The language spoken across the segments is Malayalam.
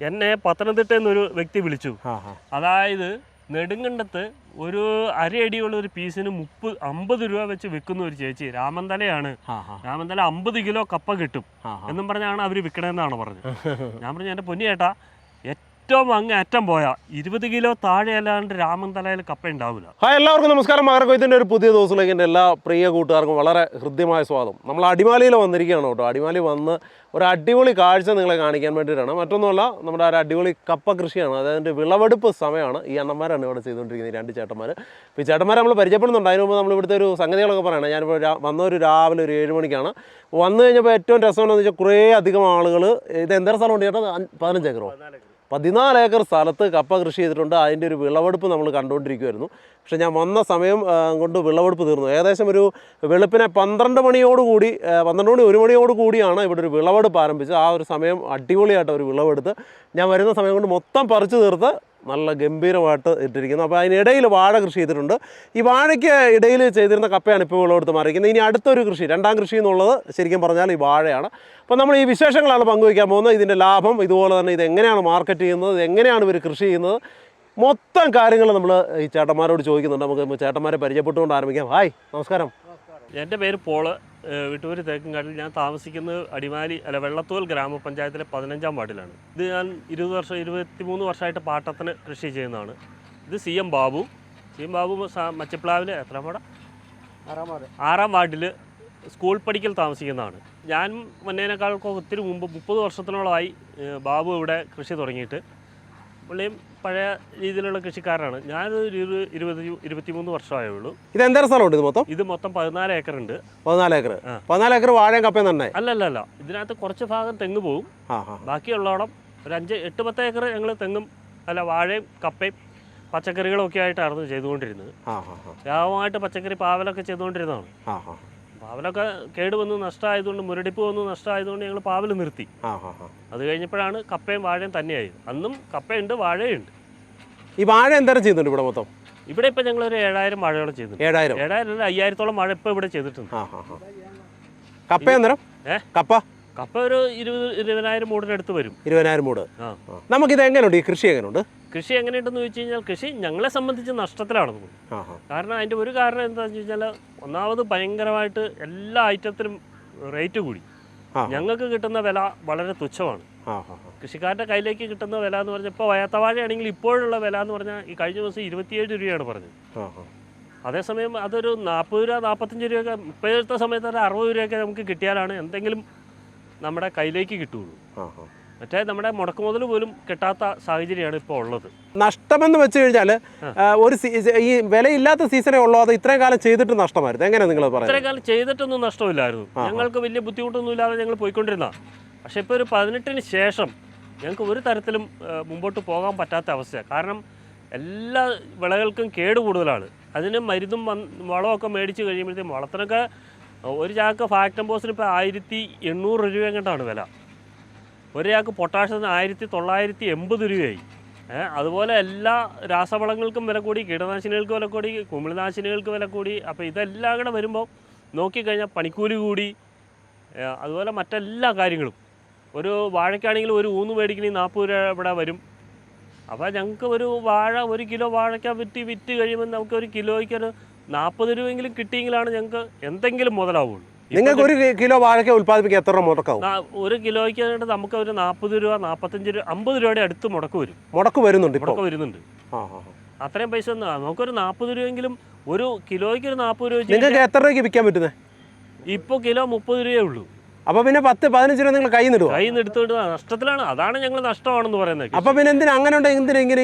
എന്നെ പത്തനംതിട്ടയിൽ നിന്നൊരു വ്യക്തി വിളിച്ചു. അതായത് നെടുങ്കണ്ടത്ത് ഒരു അരയടിയുള്ള ഒരു പീസിന് 50 രൂപ വെച്ച് വിൽക്കുന്ന ഒരു ചേച്ചി. രാമന്തലയാണ്. രാമന്തല 50 കിലോ കപ്പ കിട്ടും എന്നും പറഞ്ഞാണ് അവർ വിൽക്കണമെന്നാണ് പറഞ്ഞത്. ഞാൻ പറഞ്ഞു എൻ്റെ പൊന്നു ചേട്ടാ, ഏറ്റവും അങ്ങ് അറ്റം പോയാൽ 20 കിലോ താഴെ അല്ലാണ്ട് രാമന്തലയിൽ കപ്പ ഉണ്ടാവില്ല. എല്ലാവർക്കും നമസ്കാരം. മകരക്കൊയ്ത്തിൻ്റെ ഒരു പുതിയ ദിവസത്തിലേക്ക് എൻ്റെ എല്ലാ പ്രിയ കൂട്ടുകാർക്കും വളരെ ഹൃദ്യമായ സ്വാഗതം. നമ്മൾ അടിമാലിയിൽ വന്നിരിക്കുകയാണ് കേട്ടോ. അടിമാലി വന്ന് ഒരു അടിപൊളി കാഴ്ച നിങ്ങളെ കാണിക്കാൻ വേണ്ടിയിട്ടാണ്. മറ്റൊന്നുമല്ല, നമ്മുടെ ഒരു അടിപൊളി കപ്പ കൃഷിയാണ്. അതിൻ്റെ വിളവെടുപ്പ് സമയമാണ്. ഈ അണ്ണന്മാരാണ് ഇവിടെ ചെയ്തുകൊണ്ടിരിക്കുന്നത്, 2 ചേട്ടന്മാർ. അപ്പോൾ ഈ ചേട്ടന്മാരെ നമ്മൾ പരിചയപ്പെടുന്നുണ്ട്. അതിന് മുമ്പ് നമ്മൾ ഇവിടുത്തെ ഒരു സംഗതികളൊക്കെ പറയണം. ഞാനിപ്പോൾ വന്നൊരു രാവിലെ ഒരു 7 മണിക്കാണ്. വന്നു കഴിഞ്ഞപ്പോൾ ഏറ്റവും രസമെന്ന് വെച്ചാൽ കുറേ അധികം ആളുകൾ, ഇത് എന്തര സ്ഥലമുണ്ട് ചേട്ടാ? 15 ഏക്കറോ? 14 ഏക്കർ സ്ഥലത്ത് കപ്പ കൃഷി ചെയ്തിട്ടുണ്ട്. അതിൻ്റെ ഒരു വിളവെടുപ്പ് നമ്മൾ കണ്ടുകൊണ്ടിരിക്കുമായിരുന്നു. പക്ഷേ ഞാൻ വന്ന സമയം കൊണ്ട് വിളവെടുപ്പ് തീർന്നു. ഏകദേശം ഒരു വെളുപ്പിനെ 12 മണി 1 മണിയോട് കൂടിയാണ് ഇവിടെ ഒരു വിളവെടുപ്പ് ആരംഭിച്ചത്. ആ ഒരു സമയം അടിപൊളിയായിട്ട് ഒരു വിളവെടുത്ത് ഞാൻ വരുന്ന സമയം കൊണ്ട് മൊത്തം പറിച്ചു തീർത്ത് നല്ല ഗംഭീരമായിട്ട് ഇട്ടിരിക്കുന്നു. അപ്പോൾ അതിനിടയിൽ വാഴ കൃഷി ചെയ്തിട്ടുണ്ട്. ഈ വാഴയ്ക്ക് ഇടയിൽ ചെയ്തിരുന്ന കപ്പയാണ് ഇപ്പോൾ വിളവെടുത്ത് മാറിയിരിക്കുന്നത്. ഇനി അടുത്തൊരു കൃഷി, 2ാം കൃഷി എന്നുള്ളത് ശരിക്കും പറഞ്ഞാൽ ഈ വാഴയാണ്. അപ്പോൾ നമ്മൾ ഈ വിശേഷങ്ങളാണ് പങ്കുവയ്ക്കാൻ പോകുന്നത്. ഇതിൻ്റെ ലാഭം, ഇതുപോലെ തന്നെ ഇത് എങ്ങനെയാണ് മാർക്കറ്റ് ചെയ്യുന്നത്, എങ്ങനെയാണ് ഇവർ കൃഷി ചെയ്യുന്നത്, മൊത്തം കാര്യങ്ങൾ നമ്മൾ ഈ ചേട്ടന്മാരോട് ചോദിക്കുന്നുണ്ട്. നമുക്ക് ചേട്ടന്മാരെ പരിചയപ്പെട്ടുകൊണ്ട് ആരംഭിക്കാം. ഹായ്, നമസ്കാരം. എൻ്റെ പേര് പോള്, വിട്ടൂര് തേക്കുംകാട്ടിൽ. ഞാൻ താമസിക്കുന്നത് അടിമാലി വെള്ളത്തോൽ ഗ്രാമപഞ്ചായത്തിലെ 15ാം വാർഡിലാണ്. ഇത് ഞാൻ 23 വർഷമായിട്ട് പാട്ടത്തിന് കൃഷി ചെയ്യുന്നതാണ്. ഇത് CM ബാബു മച്ചപ്ലാവിലെ എത്രാം വാർഡ്? 6ാം വാർഡിൽ സ്കൂൾ പഠിക്കൽ താമസിക്കുന്നതാണ്. ഞാൻ മുന്നേനേക്കാൾക്ക് ഒത്തിരി മുമ്പ് 30 വർഷത്തിനോളമായി ബാബു ഇവിടെ കൃഷി തുടങ്ങിയിട്ട്. പുള്ളിയും പഴയ രീതിയിലുള്ള കൃഷിക്കാരനാണ്. ഞാനൊരു 23 വർഷമായേ ഉള്ളൂ. ഇത് എന്താ സ്ഥലമുണ്ട്? ഇത് മൊത്തം 14 ഏക്കർ ഉണ്ട്. 14 ഏക്കർ വാഴയും കപ്പയും തന്നെ? അല്ലല്ല, ഇതിനകത്ത് കുറച്ച് ഭാഗം തെങ്ങ് പോവും. ബാക്കിയുള്ളോളം ഒരു 5-8-10 ഏക്കർ ഞങ്ങൾ തെങ്ങും വാഴയും കപ്പയും പച്ചക്കറികളും ഒക്കെ ആയിട്ടായിരുന്നു ചെയ്തുകൊണ്ടിരുന്നത്. വ്യാപകമായിട്ട് പച്ചക്കറി പാവലൊക്കെ ചെയ്തുകൊണ്ടിരുന്നതാണ്. പാവലൊക്കെ കേടുവന്ന് നഷ്ടമായതുകൊണ്ട്, മുരടിപ്പ് വന്ന് നഷ്ടമായതുകൊണ്ട് ഞങ്ങൾ പാവൽ നിർത്തി. അത് കഴിഞ്ഞപ്പോഴാണ് കപ്പയും വാഴയും തന്നെയായത്. അന്നും കപ്പയുണ്ട്, വാഴയുണ്ട്. ഈ വാഴ എന്തോരം ചെയ്യുന്നുണ്ട് ഇവിടെ മൊത്തം? ഇവിടെ ഇപ്പം ഞങ്ങളൊരു 7000 വാഴയോളം ചെയ്തിട്ടുണ്ട്. 7000 5000-ഓളം വാഴ ഇപ്പോൾ ഇവിടെ ചെയ്തിട്ടുണ്ട്. കപ്പ എന്തരം? കപ്പ ഒരു 20,000 മൂടിനടുത്ത് വരും. 20,000 മൂട്. നമുക്കിത് എങ്ങനെയുണ്ട്? ഈ കൃഷി എങ്ങനെയുണ്ട്? കൃഷി എങ്ങനെയുണ്ടെന്ന് ചോദിച്ചു കഴിഞ്ഞാൽ, കൃഷി ഞങ്ങളെ സംബന്ധിച്ച് നഷ്ടത്തിലാണ് തോന്നുന്നത്. കാരണം അതിൻ്റെ ഒരു കാരണം എന്താണെന്ന് വെച്ച് കഴിഞ്ഞാൽ, ഒന്നാമത് ഭയങ്കരമായിട്ട് എല്ലാ ഐറ്റത്തിനും റേറ്റ് കൂടി. ഞങ്ങൾക്ക് കിട്ടുന്ന വില വളരെ തുച്ഛമാണ്. കൃഷിക്കാരുടെ കയ്യിലേക്ക് കിട്ടുന്ന വില എന്ന് പറഞ്ഞാൽ, ഇപ്പോൾ വയത്തവാഴയാണെങ്കിൽ ഇപ്പോഴുള്ള വില എന്ന് പറഞ്ഞാൽ ഈ കഴിഞ്ഞ ദിവസം 27 രൂപയാണ് പറഞ്ഞത്. അതേസമയം അതൊരു 40 രൂപ 45 രൂപയൊക്കെ ഇപ്പോഴത്തെ സമയത്ത് ഒരു 60 രൂപയൊക്കെ നമുക്ക് കിട്ടിയാലാണ് എന്തെങ്കിലും നമ്മുടെ കയ്യിലേക്ക് കിട്ടുള്ളൂ. മറ്റേ നമ്മുടെ മുടക്ക് മുതൽ പോലും കിട്ടാത്ത സാഹചര്യമാണ് ഇപ്പോൾ ഉള്ളത്. നഷ്ടമെന്ന് വെച്ച് കഴിഞ്ഞാൽ ഒരു ഈ വിലയില്ലാത്ത സീസണേ ഉള്ളൂ, അത് ഇത്രയും കാലം ചെയ്തിട്ട് നഷ്ടമായിരുന്നു? എങ്ങനെയാണ് നിങ്ങൾ പറയുന്നത്? ഇത്രയും കാലം ചെയ്തിട്ടൊന്നും നഷ്ടമില്ലായിരുന്നു. ഞങ്ങൾക്ക് വലിയ ബുദ്ധിമുട്ടൊന്നും ഇല്ലാതെ ഞങ്ങൾ പോയിക്കൊണ്ടിരുന്ന. പക്ഷേ ഇപ്പോൾ ഒരു 18-ന് ശേഷം ഞങ്ങൾക്ക് ഒരു തരത്തിലും മുമ്പോട്ട് പോകാൻ പറ്റാത്ത അവസ്ഥയാണ്. കാരണം എല്ലാ വിളകൾക്കും കേട് കൂടുതലാണ്. അതിന് മരുന്നും വളമൊക്കെ മേടിച്ച് കഴിയുമ്പോഴത്തേക്കും, വളത്തിനൊക്കെ ഒരു ചാക്ക് ഫാക്ടംബോസിന് ഇപ്പോൾ 1800 രൂപ കണ്ടാണ് വില. ഒരു ചാക്ക് പൊട്ടാഷ്യത്തിന് 1980 രൂപയായി. അതുപോലെ എല്ലാ രാസവളങ്ങൾക്കും വില കൂടി, കീടനാശിനികൾക്ക് വില കൂടി, കുമിൾനാശിനികൾക്ക് വില കൂടി. അപ്പോൾ ഇതെല്ലാം കൂടെ വരുമ്പോൾ നോക്കിക്കഴിഞ്ഞാൽ പണിക്കൂലി കൂടി. അതുപോലെ മറ്റെല്ലാ കാര്യങ്ങളും. ഒരു വാഴയ്ക്കാണെങ്കിൽ ഒരു ഊന്ന് മേടിക്കണമെങ്കിൽ 40 രൂപ ഇവിടെ വരും. അപ്പോൾ ഞങ്ങൾക്ക് ഒരു വാഴ 1 കിലോ വാഴയ്ക്ക വിറ്റ് കഴിയുമ്പോൾ നമുക്ക് ഒരു കിലോയ്ക്കൊരു 40 രൂപയെങ്കിലും കിട്ടിയെങ്കിലാണ് ഞങ്ങൾക്ക് എന്തെങ്കിലും മുതലാവുള്ളൂ. നിങ്ങൾക്ക് 1 കിലോ വാഴയ്ക്ക ഉൽപ്പാദിപ്പിക്കാൻ എത്ര രൂപ മുടക്കാവും? 1 കിലോയ്ക്ക് നമുക്ക് ഒരു 40 രൂപ 45 രൂപ 50 രൂപയുടെ അടുത്ത് മുടക്ക് വരുന്നുണ്ട്. അത്രയും പൈസ നമുക്കൊരു 40 രൂപയെങ്കിലും ഒരു കിലോയ്ക്ക് ഒരു 40 രൂപ. നിങ്ങൾക്ക് എത്ര രൂപയ്ക്ക് വിൽക്കാൻ പറ്റുന്നത്? ഇപ്പോൾ കിലോ 30 രൂപയേ ഉള്ളൂ. അപ്പോൾ പിന്നെ 10-15 രൂപ നിങ്ങൾ കയ്യിൽ നിന്ന് എടുത്തുകൊണ്ട് നഷ്ടത്തിലാണ്. അതാണ് ഞങ്ങൾ നഷ്ടമാണെന്ന് പറയുന്നത്. അപ്പോൾ പിന്നെ എന്തിനാ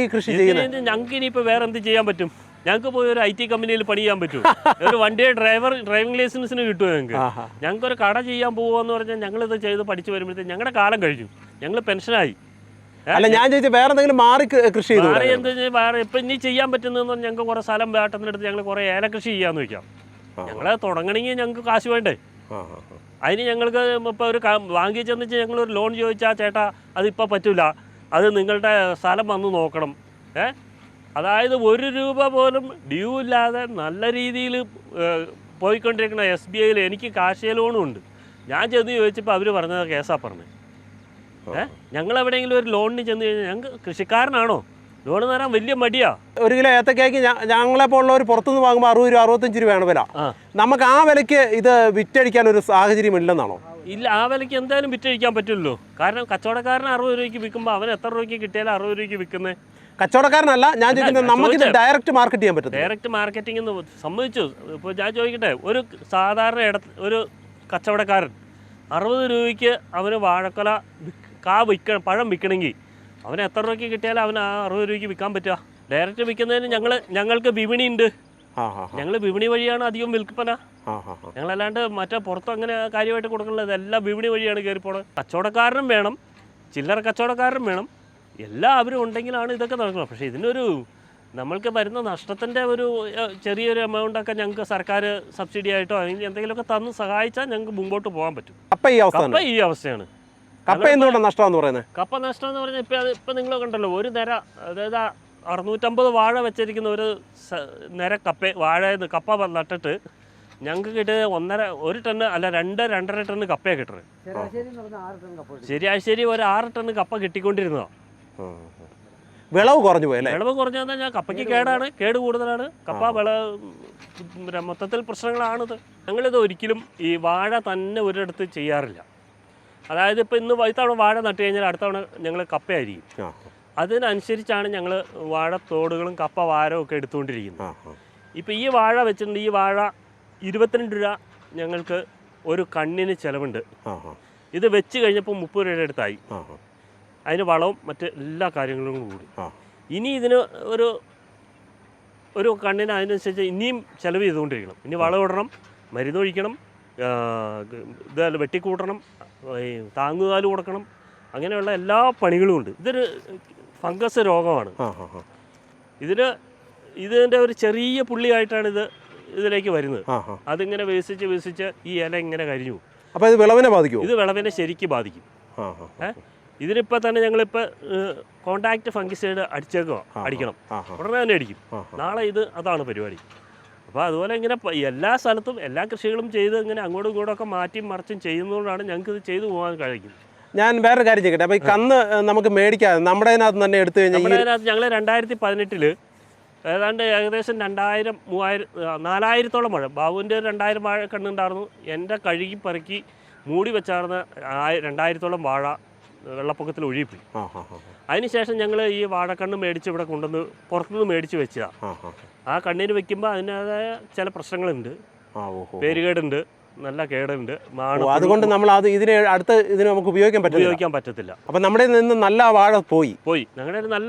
ഈ കൃഷി ചെയ്യുന്നത്? ഞങ്ങൾക്ക് ഇനിയിപ്പോൾ വേറെ എന്ത് ചെയ്യാൻ പറ്റും? ഞങ്ങൾക്ക് പോയി ഒരു IT കമ്പനിയിൽ പണി ചെയ്യാൻ പറ്റും. ഒരു വണ്ടിയെ ഡ്രൈവിംഗ് ലൈസൻസിന് കിട്ടുമോ ഞങ്ങൾക്കൊരു കട ചെയ്യാൻ പോകുമെന്ന് പറഞ്ഞാൽ ഞങ്ങളിത് ചെയ്ത് പഠിച്ചു വരുമ്പോഴത്തേക്ക് ഞങ്ങളുടെ കാലം കഴിഞ്ഞു, ഞങ്ങൾ പെൻഷനായി. അല്ല, ഞാൻ ചോദിച്ചാൽ വേറെ എന്തെങ്കിലും മാറി കൃഷി ചെയ്തു? മാറി എന്താ വേറെ ഇപ്പം ഇനി ചെയ്യാൻ പറ്റുന്നതെന്ന് പറഞ്ഞാൽ ഞങ്ങൾക്ക് കുറേ സ്ഥലം വേട്ടത്തിനെടുത്ത് ഞങ്ങൾ കുറേ ഏലകൃഷി ചെയ്യാമെന്ന് വയ്ക്കാം. ഞങ്ങളെ തുടങ്ങണമെങ്കിൽ ഞങ്ങൾക്ക് കാശ് വേണ്ടേ? അതിന് ഞങ്ങൾക്ക് ഇപ്പോൾ ഒരു ബാങ്കിൽ ചെന്ന് വെച്ചാൽ ഞങ്ങളൊരു ലോൺ ചോദിച്ചാൽ, ചേട്ടാ അതിപ്പോൾ പറ്റില്ല, അത് നിങ്ങളുടെ സ്ഥലം വന്ന് നോക്കണം. അതായത് 1 രൂപ പോലും ഡ്യൂ ഇല്ലാതെ നല്ല രീതിയിൽ പോയിക്കൊണ്ടിരിക്കുന്ന SBIയിൽ എനിക്ക് കാർഷിക ലോണും ഉണ്ട്. ഞാൻ ചെന്ന് ചോദിച്ചപ്പോൾ അവർ പറഞ്ഞത് കേസാണ് പറഞ്ഞത്. ഞങ്ങൾ എവിടെയെങ്കിലും ഒരു ലോണിന് ചെന്ന് കഴിഞ്ഞാൽ ഞങ്ങൾക്ക് കൃഷിക്കാരനാണോ ലോൺ തരാൻ വലിയ മടിയാ. 1 കിലോ ഏത്തക്കായ്ക്ക് ഞങ്ങളെ പോലുള്ളവർ പുറത്തുനിന്ന് വാങ്ങുമ്പോൾ 60 രൂപ 65 രൂപയാണ് വില. നമുക്ക് ആ വിലയ്ക്ക് ഇത് വിറ്റഴിക്കാൻ ഒരു സാഹചര്യം ഇല്ലെന്നാണോ? ഇല്ല, ആ വിലയ്ക്ക് എന്തായാലും വിറ്റഴിക്കാൻ പറ്റില്ലല്ലോ. കാരണം കച്ചവടക്കാരൻ 60 രൂപയ്ക്ക് വിൽക്കുമ്പോൾ അവൻ എത്ര രൂപയ്ക്ക് കിട്ടിയാലും 60 രൂപയ്ക്ക് വിൽക്കുന്നത്. കച്ചവടക്കാരനല്ല ഞാൻ ചോദിക്കുന്നത്, നമുക്കിത് ഡയറക്റ്റ് മാർക്കറ്റ് ചെയ്യാൻ പറ്റും. ഡയറക്റ്റ് മാർക്കറ്റിംഗ് എന്ന് സമ്മതിച്ചു. ഇപ്പോൾ ഞാൻ ചോദിക്കട്ടെ, ഒരു സാധാരണ ഒരു കച്ചവടക്കാരൻ 60 രൂപയ്ക്ക് അവന് വാഴക്കൊല പഴം വിൽക്കണമെങ്കിൽ അവന് എത്ര രൂപയ്ക്ക് കിട്ടിയാലും അവന് ആ 60 രൂപയ്ക്ക് വിൽക്കാൻ പറ്റുക. ഡയറക്റ്റ് വിൽക്കുന്നതിന് ഞങ്ങൾക്ക് വിപണി ഉണ്ട്. ഞങ്ങൾ വിപണി വഴിയാണ് അധികം വിൽപ്പന. ഞങ്ങളല്ലാണ്ട് മറ്റേ പുറത്ത് അങ്ങനെ കാര്യമായിട്ട് കൊടുക്കുന്നത് എല്ലാം വിപണി വഴിയാണ് കയറിപ്പോണത്. കച്ചവടക്കാരനും വേണം, ചില്ലറ കച്ചവടക്കാരനും വേണം, എല്ലാവരും ഉണ്ടെങ്കിലാണ് ഇതൊക്കെ നടക്കുന്നത്. പക്ഷേ ഇതിനൊരു നമ്മൾക്ക് വരുന്ന നഷ്ടത്തിൻ്റെ ഒരു ചെറിയൊരു എമൗണ്ടൊക്കെ ഞങ്ങൾക്ക് സർക്കാർ സബ്സിഡി ആയിട്ടോ അല്ലെങ്കിൽ എന്തെങ്കിലുമൊക്കെ തന്ന് സഹായിച്ചാൽ ഞങ്ങൾക്ക് മുമ്പോട്ട് പോകാൻ പറ്റും. കപ്പ ഈ അവസ്ഥയാണ്. കപ്പ എന്തുകൊണ്ടാണ് നഷ്ടം എന്ന് പറയുന്നത്? കപ്പ നഷ്ടം എന്ന് പറഞ്ഞാൽ ഇപ്പം നിങ്ങൾ കണ്ടല്ലോ, ഒരു നിര, അതായത് 650 വാഴ വെച്ചിരിക്കുന്ന ഒരു നിര കപ്പ നട്ടിട്ട് ഞങ്ങൾക്ക് കിട്ടിയത് 1 ടണ്ണ് അല്ല 2-2.5 ടണ്ണ് കപ്പയാണ് കിട്ടുന്നത്. ശരിയാശ്ശേരി ഒരു 6 ടണ്ണ് കപ്പ കിട്ടിക്കൊണ്ടിരുന്നതാണ്. വിളവ് കുറഞ്ഞു പോയല്ലേ? വിളവ് കുറഞ്ഞാൽ ഞാൻ കപ്പയ്ക്ക് കേട് കൂടുതലാണ്. കപ്പ മൊത്തത്തിൽ പ്രശ്നങ്ങളാണിത്. ഞങ്ങളിത് ഒരിക്കലും ഈ വാഴ തന്നെ ഒരിടത്ത് ചെയ്യാറില്ല. അതായത് ഇപ്പോൾ ഇത്തവണ വാഴ നട്ട് കഴിഞ്ഞാൽ അടുത്ത തവണ ഞങ്ങൾ കപ്പയായിരിക്കും. അതിനനുസരിച്ചാണ് ഞങ്ങൾ വാഴത്തോടുകളും കപ്പ വാരവും ഒക്കെ എടുത്തുകൊണ്ടിരിക്കുന്നത്. ഇപ്പോൾ ഈ വാഴ വെച്ചിട്ടുണ്ട്, ഈ വാഴ 22 രൂപ ഞങ്ങൾക്ക് ഒരു കണ്ണിന് ചിലവുണ്ട്. ഇത് വെച്ച് കഴിഞ്ഞപ്പോൾ 30 രൂപയുടെ അടുത്തായി. അതിന് വളവും മറ്റ് എല്ലാ കാര്യങ്ങളും കൂടി. ഇനി ഇതിന് ഒരു കണ്ണിന് അതിനനുസരിച്ച് ഇനിയും ചിലവ് ചെയ്തുകൊണ്ടിരിക്കണം. ഇനി വളം ഇടണം, മരുന്നൊഴിക്കണം, ഇത് വെട്ടിക്കൂട്ടണം, താങ്ങുകാല് കൊടുക്കണം, അങ്ങനെയുള്ള എല്ലാ പണികളും ഉണ്ട്. ഇതൊരു ഫംഗസ് രോഗമാണ്. ഇതിൻ്റെ ഒരു ചെറിയ പുള്ളിയായിട്ടാണ് ഇതിലേക്ക് വരുന്നത്. അതിങ്ങനെ വികസിച്ച് ഈ ഇല ഇങ്ങനെ കരിഞ്ഞു. അപ്പോൾ ഇത് വിളവിനെ ബാധിക്കും? ഇത് വിളവിനെ ശരിക്കും ബാധിക്കും. ഇതിനിപ്പോൾ തന്നെ ഞങ്ങളിപ്പോൾ കോണ്ടാക്ട് ഫംഗിസൈഡ് അടിക്കണം, ഉടനെ തന്നെ അടിക്കും. നാളെ അതാണ് പരിപാടി. അപ്പോൾ അതുപോലെ ഇങ്ങനെ എല്ലാ സ്ഥലത്തും എല്ലാ കൃഷികളും ചെയ്ത് ഇങ്ങനെ അങ്ങോട്ടും ഇങ്ങോട്ടും ഒക്കെ മാറ്റിയും മറിച്ചും ചെയ്യുന്നതുകൊണ്ടാണ് ഞങ്ങൾക്ക് ഇത് ചെയ്തു പോകാൻ കഴിയും. ഞാൻ വേറൊരു കാര്യം ചെയ്യട്ടെ, അപ്പോൾ ഈ കന്ന് നമുക്ക് മേടിക്കാതെ നമ്മുടെ അതിനകത്ത് തന്നെ എടുത്തു കഴിഞ്ഞാൽ ഞങ്ങൾ 2018 ഏതാണ്ട് ഏകദേശം 4000-3000 വാഴ, ബാബുവിൻ്റെ 2000 വാഴ കണ്ണുണ്ടായിരുന്നു. എൻ്റെ കഴുകി പെറുക്കി മൂടി വെച്ചാർന്ന 2000 വാഴ വെള്ളപ്പൊക്കത്തിൽ ഒഴുകിപ്പോയി. അതിനുശേഷം ഞങ്ങൾ ഈ വാഴക്കണ്ണ് മേടിച്ച് ഇവിടെ കൊണ്ടുവന്ന് പുറത്തുനിന്ന് മേടിച്ച് വെച്ചതാണ്. ആ കണ്ണിന് വെക്കുമ്പോൾ അതിൻ്റെതായ ചില പ്രശ്നങ്ങളുണ്ട്, പേരുകേടുണ്ട്, നല്ല കേടുണ്ട്. അതുകൊണ്ട് നമ്മൾ ഇതിന് നമുക്ക് ഉപയോഗിക്കാൻ പറ്റത്തില്ല. അപ്പം നമ്മുടെ നിന്ന് നല്ല വാഴ പോയി. ഞങ്ങളുടെ നല്ല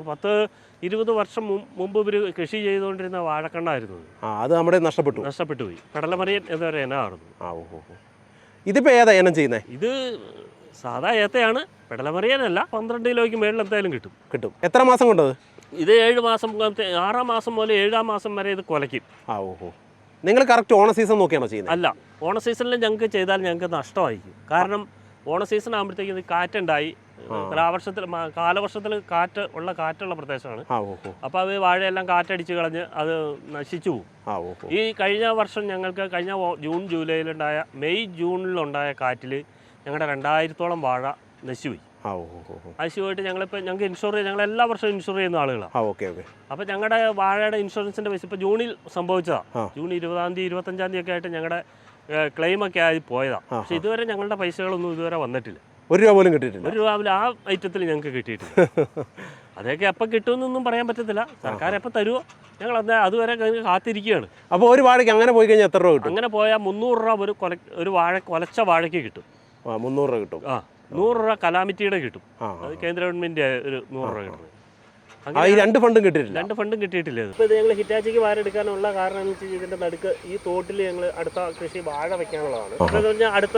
10-20 വർഷം മുമ്പ് ഇവർ കൃഷി ചെയ്തുകൊണ്ടിരുന്ന വാഴക്കണ്ണായിരുന്നു. അത് നമ്മുടെ നഷ്ടപ്പെട്ടു പോയി. കടലമറിയൻ എന്നൊരു ഇനമായിരുന്നു. ഇതിപ്പോൾ ഏതാ ഇനം ചെയ്യുന്നത്? ഇത് സാധാ ഏത്തയാണ്, പെടലമറിയാനല്ല. 12 കിലോയ്ക്ക് മേളിൽ എന്തായാലും കിട്ടും. എത്ര മാസം കൊണ്ടത്? ഇത് 7 മാസം, 6 മാസം മുതൽ 7 മാസം വരെ ഇത് കുലയ്ക്കും. നിങ്ങൾ കറക്റ്റ് ഓണ സീസൺ നോക്കിയാണോ ചെയ്യുന്നത്? അല്ല, ഓണ സീസണിൽ ഞങ്ങൾക്ക് ചെയ്താൽ ഞങ്ങൾക്ക് നഷ്ടമായിരിക്കും. കാരണം ഓണ സീസൺ ആകുമ്പോഴത്തേക്കും ഇത് കാറ്റുണ്ടായി, കാലവർഷത്തിൽ കാറ്റുള്ള പ്രദേശമാണ്. അപ്പോൾ അത് വാഴയെല്ലാം കാറ്റടിച്ച് കളഞ്ഞ് അത് നശിച്ചു പോകും. ഈ കഴിഞ്ഞ വർഷം ഞങ്ങൾക്ക് കഴിഞ്ഞ മെയ് ജൂണിലുണ്ടായ കാറ്റിൽ ഞങ്ങളുടെ 2000-ഓളം വാഴ നശിച്ചുപോയി. നശിച്ചുപോയിട്ട് ഞങ്ങൾക്ക് ഞങ്ങൾ എല്ലാ വർഷവും ഇൻഷുർ ചെയ്യുന്ന ആളുകളാണ്. അപ്പോൾ ഞങ്ങളുടെ വാഴയുടെ ഇൻഷുറൻസിൻ്റെ പൈസ ഇപ്പോൾ ജൂണിൽ സംഭവിച്ചതാണ്. ജൂൺ 20-ാം തീയതി 25-ാം തീയതി ഒക്കെ ആയിട്ട് ഞങ്ങളുടെ ക്ലെയിമൊക്കെ ആയി പോയതാണ്. പക്ഷേ ഇതുവരെ ഞങ്ങളുടെ പൈസകളൊന്നും ഇതുവരെ വന്നിട്ടില്ല. 1 രൂപ പോലും കിട്ടിയിട്ടില്ല. 1 രൂപ പോലും ആ ഐറ്റത്തിൽ ഞങ്ങൾക്ക് കിട്ടിയിട്ടില്ല. അതൊക്കെ എപ്പോൾ കിട്ടുമെന്നൊന്നും പറയാൻ പറ്റത്തില്ല. സർക്കാർ എപ്പോൾ തരുമോ ഞങ്ങൾ അതുവരെ കാത്തിരിക്കുകയാണ്. അപ്പോൾ ഒരു വാഴയ്ക്ക് അങ്ങനെ പോയി കഴിഞ്ഞാൽ എത്ര രൂപ കിട്ടും? അങ്ങനെ പോയാൽ 300 രൂപ ഒരു കൊലച്ച വാഴയ്ക്ക് കിട്ടും. 300 രൂപ കിട്ടും. 100 രൂപ കലാമിറ്റിയുടെ കിട്ടും. അത് കേന്ദ്ര ഗവൺമെൻറ് ഒരു 100 രൂപ കിട്ടുന്നത്. ഈ 2 ഫണ്ടും കിട്ടിയിട്ടില്ല. 2 ഫണ്ടും കിട്ടിയിട്ടില്ല. ഇപ്പോൾ ഇത് ഞങ്ങൾ ഹിറ്റാച്ചിക്ക് വാഴ എടുക്കാനുള്ള കാരണം എന്ന് വെച്ചാൽ ഇതിൻ്റെ നടുക്ക് ഈ തോട്ടിൽ ഞങ്ങൾ അടുത്ത കൃഷി വാഴ വെക്കാനുള്ളതാണ്. അപ്പോൾ എന്ന് പറഞ്ഞാൽ അടുത്ത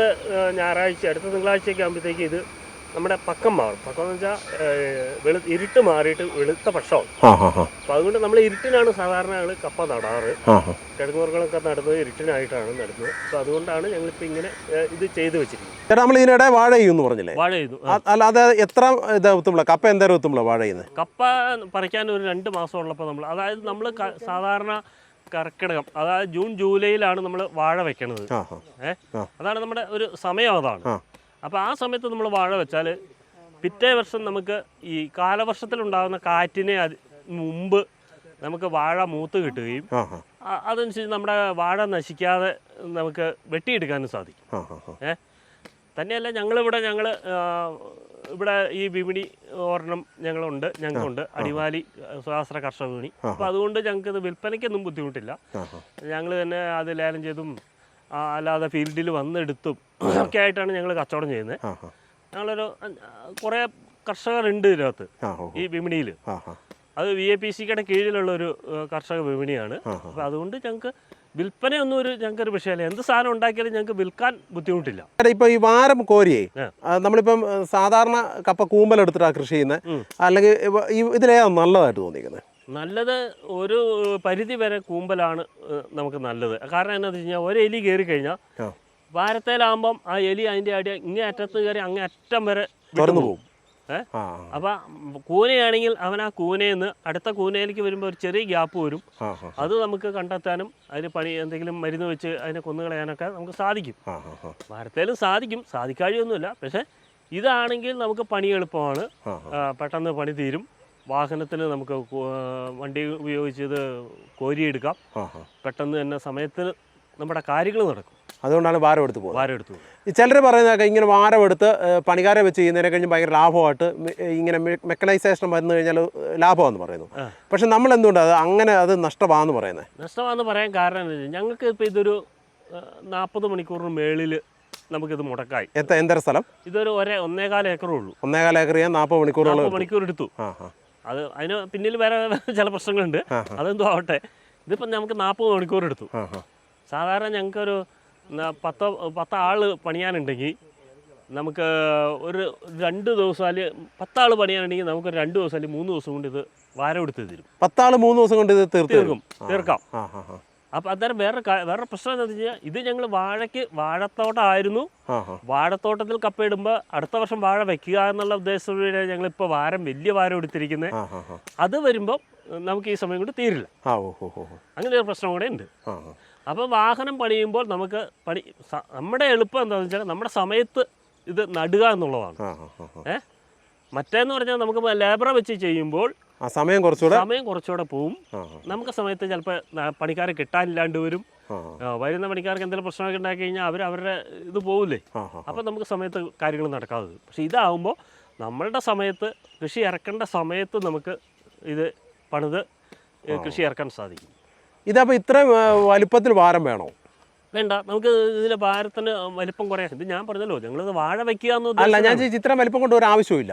തിങ്കളാഴ്ചയൊക്കെ ആകുമ്പോഴത്തേക്ക് ഇത് നമ്മുടെ പക്കം മാറും. പക്കം എന്ന് വെച്ചാൽ ഇരുട്ട് മാറിയിട്ട് വെളുത്ത പക്ഷമാണ്. അപ്പോൾ അതുകൊണ്ട് നമ്മൾ ഇരുട്ടിനാണ് സാധാരണ ഞങ്ങൾ കപ്പ നടാറ്. കിഴങ്ങുവർഗ്ഗങ്ങളൊക്കെ നടുന്നത് ഇരുട്ടിനായിട്ടാണ് നടുന്നത്. അപ്പോൾ അതുകൊണ്ടാണ് ഞങ്ങളിപ്പോൾ ഇങ്ങനെ ഇത് ചെയ്തു വെച്ചിരിക്കുന്നത്. ചേട്ടാ, നമ്മൾ ഇതിനിടെ വാഴ ചെയ്യുമെന്ന് പറഞ്ഞില്ലേ? വാഴ ചെയ്തു. അല്ല, അത് എത്ര എത്തുമ്പോൾ കപ്പ എന്തേരം എത്തുമ്പോൾ വാഴ ചെയ്യുന്നത്? കപ്പ പറിക്കാൻ ഒരു 2 മാസം ഉള്ളപ്പോൾ നമ്മൾ സാധാരണ കർക്കിടകം, അതായത് ജൂൺ ജൂലൈയിലാണ് നമ്മൾ വാഴ വെക്കണത്. അതാണ് നമ്മുടെ ഒരു സമയം. അതാണ് അപ്പോൾ ആ സമയത്ത് നമ്മൾ വാഴ വെച്ചാൽ പിറ്റേ വർഷം നമുക്ക് ഈ കാലവർഷത്തിലുണ്ടാകുന്ന കാറ്റിനെ മുമ്പ് നമുക്ക് വാഴ മൂത്ത് കിട്ടുകയും അതനുസരിച്ച് നമ്മുടെ വാഴ നശിക്കാതെ നമുക്ക് വെട്ടിയെടുക്കാനും സാധിക്കും. തന്നെയല്ല ഇവിടെ ഈ വിപണി ഒരെണ്ണം ഞങ്ങൾക്കുണ്ട് അടിമാലി സ്വാശ്ര കർഷക വിപണി. അപ്പോൾ അതുകൊണ്ട് ഞങ്ങൾക്ക് ഇത് വിൽപ്പനയ്ക്കൊന്നും ബുദ്ധിമുട്ടില്ല. ഞങ്ങൾ തന്നെ അത് ലേലം ചെയ്തും അല്ലാതെ ഫീൽഡിൽ വന്നെടുത്തും ഒക്കെ ആയിട്ടാണ് ഞങ്ങൾ കച്ചവടം ചെയ്യുന്നത്. ഞങ്ങളൊരു കുറേ കർഷകരുണ്ട് ഇതിനകത്ത് ഈ വിപണിയിൽ. അത് VAPCയുടെ കീഴിലുള്ള ഒരു കർഷക വിപണിയാണ്. അപ്പോൾ അതുകൊണ്ട് ഞങ്ങൾക്ക് വിൽപ്പനയൊന്നും ഞങ്ങൾക്കൊരു വിഷയമല്ല. എന്ത് സാധനം ഉണ്ടാക്കിയാലും ഞങ്ങൾക്ക് വിൽക്കാൻ ബുദ്ധിമുട്ടില്ല. ഇപ്പൊ ഈ വാരം കോരിയേ നമ്മളിപ്പം സാധാരണ കപ്പ കൂമ്പലെടുത്തിട്ടാണ് കൃഷി ചെയ്യുന്നത്, അല്ലെങ്കിൽ ഇതിലേതാണ് നല്ലതായിട്ട് തോന്നിക്കുന്നത്? നല്ലത് ഒരു പരിധി വരെ കൂമ്പലാണ് നമുക്ക് നല്ലത്. കാരണം എന്താണെന്ന് വെച്ച് കഴിഞ്ഞാൽ ഒരു എലി കയറി കഴിഞ്ഞാൽ വാരത്തേലാകുമ്പം ആ എലി അതിൻ്റെ ഇങ്ങേ അറ്റത്ത് കയറി അങ്ങേ അറ്റം വരെ തുറന്നു പോകും. അപ്പം കൂനയാണെങ്കിൽ അവൻ ആ കൂനയിൽ നിന്ന് അടുത്ത കൂനയിലേക്ക് വരുമ്പോൾ ഒരു ചെറിയ ഗ്യാപ്പ് വരും. അത് നമുക്ക് കണ്ടെത്താനും അതിന് എന്തെങ്കിലും മരുന്ന് വെച്ച് അതിനെ കൊന്നുകളയാനൊക്കെ നമുക്ക് സാധിക്കും. വാരത്തേലും സാധിക്കാഴിയൊന്നുമില്ല. പക്ഷേ ഇതാണെങ്കിൽ നമുക്ക് പണി എളുപ്പമാണ്, പെട്ടെന്ന് പണി തീരും. വാഹനത്തിന് നമുക്ക് വണ്ടി ഉപയോഗിച്ച് ഇത് കോരിയെടുക്കാം. പെട്ടെന്ന് തന്നെ സമയത്തിന് നമ്മുടെ കാര്യങ്ങൾ നടക്കും. അതുകൊണ്ടാണ് വാരം എടുത്ത് പോകുന്നത്. ചിലർ പറയുന്നതൊക്കെ ഇങ്ങനെ വാരം എടുത്ത് പണിക്കാരെ വെച്ച് ചെയ്യുന്നതിനെ കഴിഞ്ഞ് ഭയങ്കര ലാഭമായിട്ട് ഇങ്ങനെ മെക്കനൈസേഷൻ വന്നു കഴിഞ്ഞാൽ ലാഭമാണെന്ന് പറയുന്നു. പക്ഷെ നമ്മൾ എന്തുകൊണ്ടാണ് അത് നഷ്ടമാണെന്ന് പറയുന്നത്? നഷ്ടമാണെന്ന് പറയാൻ കാരണം എന്താ വെച്ചാൽ ഞങ്ങൾക്ക് ഇപ്പോൾ ഇതൊരു 40 മണിക്കൂറിന് മേളിൽ നമുക്കിത് മുടക്കായി. എന്തര സ്ഥലം? ഇതൊരു 1.25 ഏക്കറേ ഉള്ളൂ. 1.25 ഏക്കർ ചെയ്യാൻ 40 മണിക്കൂർ എടുത്തു. അതിന് പിന്നിൽ വേറെ ചില പ്രശ്നങ്ങളുണ്ട്, അതെന്തോ ആവട്ടെ. ഇതിപ്പം നമുക്ക് 40 മണിക്കൂർ എടുത്തു. സാധാരണ ഞങ്ങൾക്കൊരു 10 ആൾ പണിയാനുണ്ടെങ്കിൽ നമുക്ക് ഒരു 2 ദിവസം അല്ലെങ്കിൽ 10 ആൾ പണിയാനുണ്ടെങ്കിൽ നമുക്ക് 2 ദിവസം അല്ലെങ്കിൽ 3 ദിവസം കൊണ്ട് ഇത് വാരം എടുത്ത് തരും. 10 ആൾ 3 ദിവസം കൊണ്ട് ഇത് തീർക്കാം. അപ്പോൾ അന്നേരം വേറെ പ്രശ്നം എന്താണെന്ന് വെച്ച് കഴിഞ്ഞാൽ ഇത് ഞങ്ങൾ വാഴത്തോട്ടമായിരുന്നു. വാഴത്തോട്ടത്തിൽ കപ്പയിടുമ്പോൾ അടുത്ത വർഷം വാഴ വെക്കുക എന്നുള്ള ഉദ്ദേശത്തോടെ ഞങ്ങളിപ്പോൾ വലിയ വാരം എടുത്തിരിക്കുന്നത്. അത് വരുമ്പോൾ നമുക്ക് ഈ സമയം കൊണ്ട് തീരില്ല. അങ്ങനെ ഒരു പ്രശ്നം കൂടെ ഉണ്ട്. അപ്പോൾ വാഹനം പണിയുമ്പോൾ നമുക്ക് നമ്മുടെ എളുപ്പം എന്താണെന്ന് വെച്ചാൽ നമ്മുടെ സമയത്ത് ഇത് നടുക എന്നുള്ളതാണ്. മറ്റേന്ന് പറഞ്ഞാൽ നമുക്ക് ലേബറെ വെച്ച് ചെയ്യുമ്പോൾ സമയം കുറച്ചുകൂടെ പോവും. നമുക്ക് സമയത്ത് ചിലപ്പോൾ പണിക്കാരെ കിട്ടാനില്ലാണ്ട് വരും. വരുന്ന പണിക്കാർക്ക് എന്തെങ്കിലും പ്രശ്നമൊക്കെ ഉണ്ടാക്കി കഴിഞ്ഞാൽ അവരുടെ ഇത് പോവില്ലേ. അപ്പം നമുക്ക് സമയത്ത് കാര്യങ്ങൾ നടക്കാതെ. പക്ഷെ ഇതാവുമ്പോൾ നമ്മളുടെ സമയത്ത് കൃഷി ഇറക്കേണ്ട സമയത്ത് നമുക്ക് ഇത് പണിത് കൃഷി ഇറക്കാൻ സാധിക്കും. ഇതപ്പോൾ ഇത്രയും വലിപ്പത്തിൽ വാരം വേണോ? വേണ്ട, നമുക്ക് ഇതിലെ ഭാരത്തിന് വലിപ്പം കുറയാം. ഇത് ഞാൻ പറഞ്ഞല്ലോ, ഞങ്ങളിത് വാഴ വെക്കുക അല്ല, ഞാൻ ഇത്ര വലിപ്പം കൊണ്ട് ഒരു ആവശ്യമില്ല.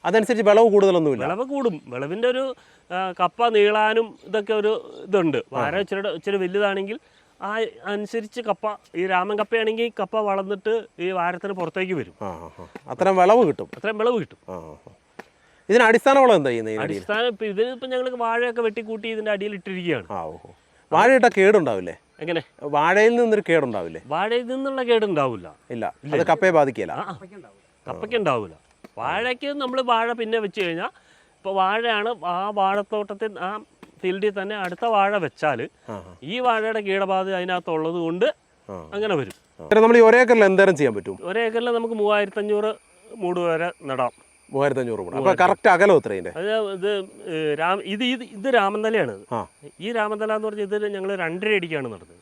അതനുസരിച്ച് വിളവ് കൂടുതലൊന്നുമില്ല. വിളവ് കൂടും. വിളവിൻ്റെ ഒരു കപ്പ നീളാനും ഇതൊക്കെ ഒരു ഇതുണ്ട്. വാഴ ഇച്ചിരി വലുതാണെങ്കിൽ ആ അനുസരിച്ച് കപ്പ, ഈ രാമൻ കപ്പയാണെങ്കിൽ കപ്പ വളർന്നിട്ട് ഈ വാരത്തിന് പുറത്തേക്ക് വരും. അത്രയും വിളവ് കിട്ടും. ഇതിന് അടിസ്ഥാന വളം എന്താ ചെയ്യുന്നത്? അടിസ്ഥാനം ഇതിനിപ്പോൾ ഞങ്ങൾ വാഴയൊക്കെ വെട്ടിക്കൂട്ടി ഇതിൻ്റെ അടിയിൽ ഇട്ടിരിക്കുകയാണ്. വാഴയിട്ട കേടുണ്ടാവില്ലേ? എങ്ങനെ? വാഴയിൽ നിന്നൊരു കേടുണ്ടാവില്ലേ? വാഴയിൽ നിന്നുള്ള കേടുണ്ടാവില്ല. ഇല്ല, അത് കപ്പയെ ബാധിക്കില്ല. കപ്പയ്ക്ക് ഉണ്ടാവില്ല. വാഴയ്ക്ക് നമ്മൾ വാഴ പിന്നെ വെച്ച് കഴിഞ്ഞാൽ, ഇപ്പോൾ വാഴയാണ് ആ വാഴത്തോട്ടത്തിൽ ആ ഫീൽഡിൽ തന്നെ അടുത്ത വാഴ വെച്ചാൽ ഈ വാഴയുടെ കീടബാധ അതിനകത്തുള്ളത് കൊണ്ട് അങ്ങനെ വരും. നമ്മൾ ഈ ഒരേക്കറിൽ എന്തേരം ചെയ്യാൻ പറ്റും? ഒരേക്കറിൽ നമുക്ക് 3500 മൂട് വരെ നടാം. 3500 അപ്പോൾ കറക്റ്റ് അകലം എത്രയുണ്ട്? ഇത് രാമന്തലയാണ്. ഈ രാമന്തല എന്ന് പറഞ്ഞാൽ ഇത് ഞങ്ങൾ 2.5 അടിക്കാണ് നടന്നത്.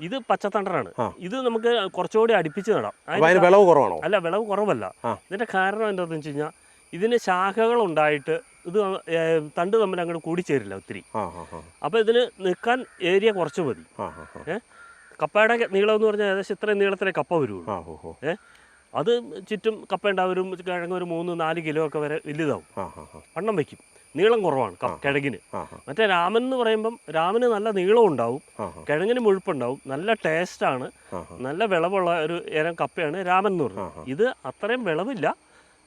ഇത് പച്ചത്തണ്ടറാണ്. ഇത് നമുക്ക് കുറച്ചുകൂടി അടുപ്പിച്ച് നടാം. വിളവ് കുറവാണോ? അല്ല, വിളവ് കുറവല്ല. ഇതിന്റെ കാരണം എന്താണെന്ന് വെച്ച് കഴിഞ്ഞാൽ ഇതിന് ശാഖകൾ ഉണ്ടായിട്ട് ഇത് തണ്ട് തമ്മിൽ അങ്ങോട്ട് കൂടിച്ചേരില്ല ഒത്തിരി. അപ്പോൾ ഇതിന് നിൽക്കാൻ ഏരിയ കുറച്ച് മതി. കപ്പയുടെ നീളം എന്ന് പറഞ്ഞാൽ ഏകദേശം ഇത്രയും നീളത്തിലെ കപ്പ വരുള്ളൂ. അത് ചുറ്റും കപ്പ ഉണ്ടാവും. കിഴങ്ങ് ഒരു 3-4 കിലോ ഒക്കെ വരെ വലുതാവും, വണ്ണം വയ്ക്കും. നീളം കുറവാണ് കിഴങ്ങിന്. മറ്റേ രാമൻ എന്ന് പറയുമ്പം രാമന് നല്ല നീളം ഉണ്ടാവും, കിഴങ്ങിന് മുഴുപ്പുണ്ടാവും, നല്ല ടേസ്റ്റാണ്, നല്ല വിളവുള്ള ഒരു ഇനം കപ്പയാണ് രാമൻ എന്ന് പറയുന്നത്. ഇത് അത്രയും വിളവില്ല,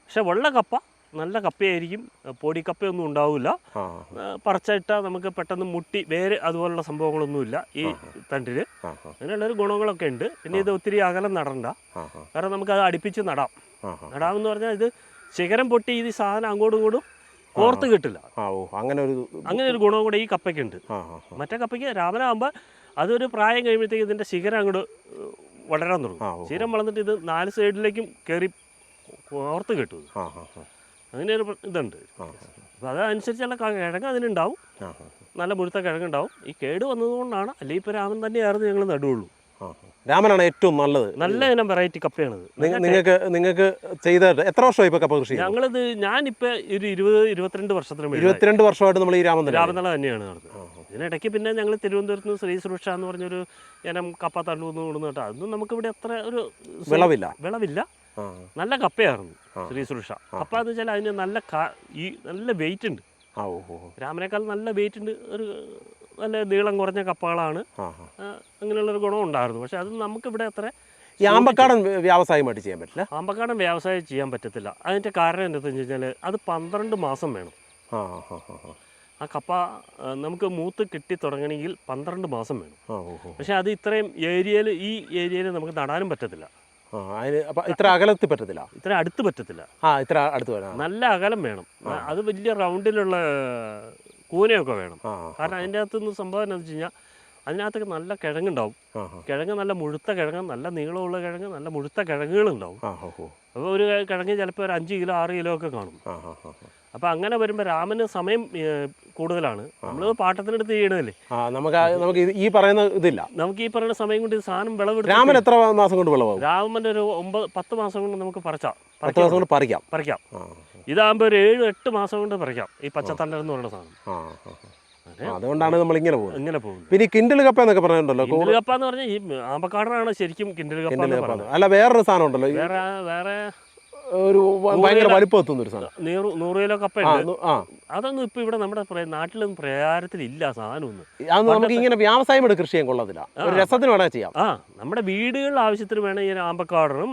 പക്ഷെ ഉള്ള കപ്പ നല്ല കപ്പയായിരിക്കും. പൊടിക്കപ്പയൊന്നും ഉണ്ടാവില്ല. പറിച്ചിട്ടാൽ നമുക്ക് പെട്ടെന്ന് മുട്ടി വേര് അതുപോലുള്ള സംഭവങ്ങളൊന്നുമില്ല ഈ തണ്ടിന്. അങ്ങനെയുള്ളൊരു ഗുണങ്ങളൊക്കെ ഉണ്ട്. പിന്നെ ഇത് ഒത്തിരി അകലം നടണ്ട, കാരണം നമുക്ക് അത് അടുപ്പിച്ച് നടാമെന്ന് പറഞ്ഞാൽ ഇത് ശിഖരം പൊട്ടി ഇത് സാധനം അങ്ങോട്ടും ഇങ്ങോട്ടും കോർത്ത് കിട്ടില്ല. അങ്ങനെ ഒരു ഗുണം കൂടെ ഈ കപ്പയ്ക്കുണ്ട്. മറ്റേ കപ്പയ്ക്ക് രാമനാകുമ്പോൾ അതൊരു പ്രായം കഴിയുമ്പോഴത്തേക്ക് ഇതിൻ്റെ ശിഖരം അങ്ങോട്ട് വളരാൻ തുടങ്ങും. ശിഖരം വളർന്നിട്ട് ഇത് 4 സൈഡിലേക്കും കയറി ഓർത്ത് കെട്ടും. അങ്ങനെ ഒരു ഇതുണ്ട്. അപ്പോൾ അതനുസരിച്ചുള്ള കിഴങ്ങ് അതിനുണ്ടാവും, നല്ല മുഴുത്ത കിഴങ്ങുണ്ടാവും. ഈ കേട് വന്നതുകൊണ്ടാണ്, അല്ലെങ്കിൽ ഇപ്പോൾ രാമൻ തന്നെയായിരുന്നു ഞങ്ങൾ നടുവുള്ളൂ. രാമനാണ് ഏറ്റവും നല്ലത്. നല്ല ഇനം വെറൈറ്റി കപ്പയാണിത്. നിങ്ങൾക്ക് ചെയ്തിട്ട് എത്ര വർഷമായി ഇപ്പോൾ കപ്പ കൃഷി? ഞങ്ങളിത് ഞാനിപ്പോൾ ഒരു 20-22 വർഷത്തിന് 22 വർഷമായിട്ട് നമ്മൾ ഈ രാമനല തന്നെയാണ് നടന്നത്. ഇതിനിടയ്ക്ക് പിന്നെ ഞങ്ങൾ തിരുവനന്തപുരത്ത് നിന്ന് ശ്രീ സുരക്ഷ എന്ന് പറഞ്ഞൊരു ഇനം കപ്പ തണ്ടുവന്ന് കൊടുന്നു കേട്ടോ. അതൊന്നും നമുക്കിവിടെ അത്ര ഒരു വിളവില്ല. നല്ല കപ്പയായിരുന്നു ശ്രീ സുരക്ഷ. കപ്പ എന്ന് വെച്ചാൽ അതിന് നല്ല വെയിറ്റ് ഉണ്ട്. രാമനേക്കാൾ നല്ല വെയിറ്റ് ഉണ്ട്. ഒരു നല്ല നീളം കുറഞ്ഞ കപ്പകളാണ്. അങ്ങനെയുള്ളൊരു ഗുണം ഉണ്ടായിരുന്നു. പക്ഷെ അത് നമുക്കിവിടെ അത്ര ഈ ആമ്പക്കാടൻ വ്യവസായമായിട്ട് ചെയ്യാൻ പറ്റില്ല. ആമ്പക്കാടൻ വ്യവസായം ചെയ്യാൻ പറ്റത്തില്ല. അതിൻ്റെ കാരണം എന്താണെന്ന് വെച്ച് കഴിഞ്ഞാൽ അത് 12 മാസം വേണം. ആ കപ്പ നമുക്ക് മൂത്ത് കിട്ടി തുടങ്ങണമെങ്കിൽ 12 മാസം വേണം. പക്ഷെ അത് ഇത്രയും ഈ ഏരിയയിൽ നമുക്ക് നടാനും പറ്റത്തില്ല. ഇത്ര അകലത്തിൽ പറ്റത്തില്ല, ഇത്ര അടുത്ത് പറ്റത്തില്ല. ഇത്ര അടുത്ത് വേണം. നല്ല അകലം വേണം. അത് വലിയ റൗണ്ടിലുള്ള കൂനയൊക്കെ വേണം. കാരണം അതിൻ്റെ അകത്തുനിന്ന് സംഭവം എന്താണെന്ന് വെച്ച് കഴിഞ്ഞാൽ അതിനകത്തൊക്കെ നല്ല കിഴങ്ങുണ്ടാവും. കിഴങ്ങ് നല്ല മുഴുത്ത കിഴങ്ങ്, നല്ല നീളമുള്ള കിഴങ്ങ്, നല്ല മുഴുത്ത കിഴങ്ങുകളുണ്ടാവും. അപ്പോൾ ഒരു കിഴങ്ങ് ചിലപ്പോൾ ഒരു 5 കിലോ 6 കിലോ ഒക്കെ കാണും. അപ്പോൾ അങ്ങനെ വരുമ്പോൾ രാമന് സമയം കൂടുതലാണ്. നമ്മൾ പാട്ടത്തിനെടുത്ത് ചെയ്യണമല്ലേ, നമുക്ക് ഈ പറയുന്ന ഇതില്ല. നമുക്ക് ഈ പറയുന്ന സമയം കൊണ്ട് സാധനം വിളവെടുത്ത് രാമൻ എത്ര മാസം കൊണ്ട് വിളവാകും? രാമൻ്റെ ഒരു 9-10 മാസം കൊണ്ട് നമുക്ക് പറിക്കാം. ഇതാകുമ്പോൾ ഒരു 7-8 മാസം കൊണ്ട് പറിക്കാം ഈ പച്ചത്തണ്ടൻ എന്ന് പറയുന്ന സാധനം. അതുകൊണ്ടാണ് നമ്മൾ ഇങ്ങനെ പോകുന്നത്. പിന്നെ കിൻഡിൽ കപ്പ എന്നൊക്കെ പറഞ്ഞിട്ടുണ്ടല്ലോ. കിൻഡിൽ കപ്പ എന്ന് പറഞ്ഞാൽ ഈ ആമ്പക്കാടനാണ് ശരിക്കും കിൻഡിൽ കപ്പ. അല്ല, വേറൊരു സാധനം ഉണ്ടല്ലോ, വേറെ ഒരു ഭയങ്കര വലിപ്പം എത്തുന്ന ഒരു സാധനം, 100 കിലോ കപ്പ ഉണ്ട്. അതൊന്നും ഇപ്പൊ ഇവിടെ നമ്മുടെ നാട്ടിലൊന്നും പ്രചാരത്തിലില്ല സാധനമൊന്നും. അതൊന്നും നമുക്ക് ഇങ്ങനെ വ്യവസായമായിട്ട് കൃഷി ചെയ്യാൻ കൊള്ളത്തില്ല. ഒരു രസത്തിന് വേണമെങ്കിൽ ചെയ്യാം. നമ്മുടെ വീടുകളിൽ ആവശ്യത്തിന് വേണം ഈ ആമ്പക്കാടനും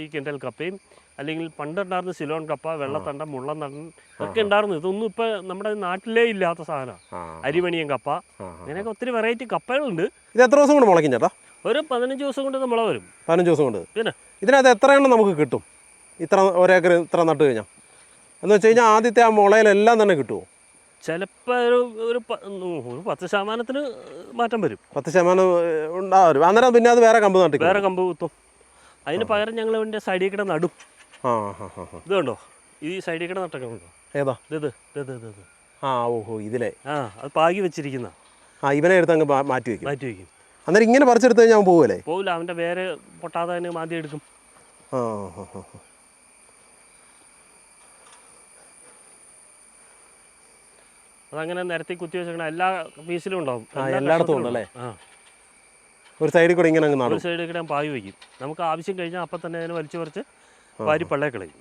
ഈ കിൻഡൽ കപ്പയും. അല്ലെങ്കിൽ പണ്ടുണ്ടായിരുന്ന സിലോൺ കപ്പ, വെള്ളത്തണ്ടൻ, മുള്ളത്തണ്ടൻ ഒക്കെ ഉണ്ടായിരുന്നു. ഇതൊന്നും ഇപ്പൊ നമ്മുടെ നാട്ടിലേ ഇല്ലാത്ത സാധനമാണ്. അരിമണിയൻ കപ്പ, അങ്ങനെയൊക്കെ ഒത്തിരി വെറൈറ്റി കപ്പകളുണ്ട്. ഇത് എത്ര ദിവസം കൊണ്ട് മുളയ്ക്കും ചേട്ടാ? ഒരു 15 ദിവസം കൊണ്ട് മുള വരും. 15 ദിവസം കൊണ്ട്. പിന്നെ ഇതിനകത്ത് എത്ര എണ്ണം നമുക്ക് കിട്ടും? ഒരേക്കർ ഇത്ര നട്ട് കഴിഞ്ഞാൽ എന്ന് വെച്ച് കഴിഞ്ഞാൽ ആദ്യത്തെ ആ മുളയിലെല്ലാം തന്നെ കിട്ടുമോ? ചിലപ്പോൾ ഒരു 10% മാറ്റം വരും. 10% ഉണ്ടാവും. അന്നേരം പിന്നെ അത് വേറെ കമ്പ് കുത്തും. അതിന് പകരം ഞങ്ങൾ ഇതിൻ്റെ സൈഡിൽ കൂടെ നടും. ഇത് കണ്ടോ, ഈ സൈഡിൽ കൂടെ നട്ടൊക്കെ ഉണ്ടോ? ഏതാ ഇത്? ഇതിലെ അത് പാകി വെച്ചിരിക്കുന്ന ഇവനെ എടുത്ത് അങ്ങ് മാറ്റി വയ്ക്കും. അന്നേരം ഇങ്ങനെ പറിച്ചെടുത്ത് കഴിഞ്ഞാൽ പോവില്ലേ? പോവില്ല. അവൻ്റെ വേറെ പൊട്ടാതെ തന്നെ മാറ്റി എടുക്കും. അതങ്ങനെ നിരത്തി കുത്തി വെച്ചേക്കണം. എല്ലാ പീസിലും ഉണ്ടാവും, എല്ലായിടത്തും ഉണ്ടല്ലേ. ഒരു സൈഡിൽ കൂടെ ഇങ്ങനെ ഒരു സൈഡിൽ കൂടെ പായി വയ്ക്കും. നമുക്ക് ആവശ്യം കഴിഞ്ഞാൽ അപ്പം തന്നെ അതിനെ വലിച്ചു പറിച്ച് വാരി പള്ളേ കളയും.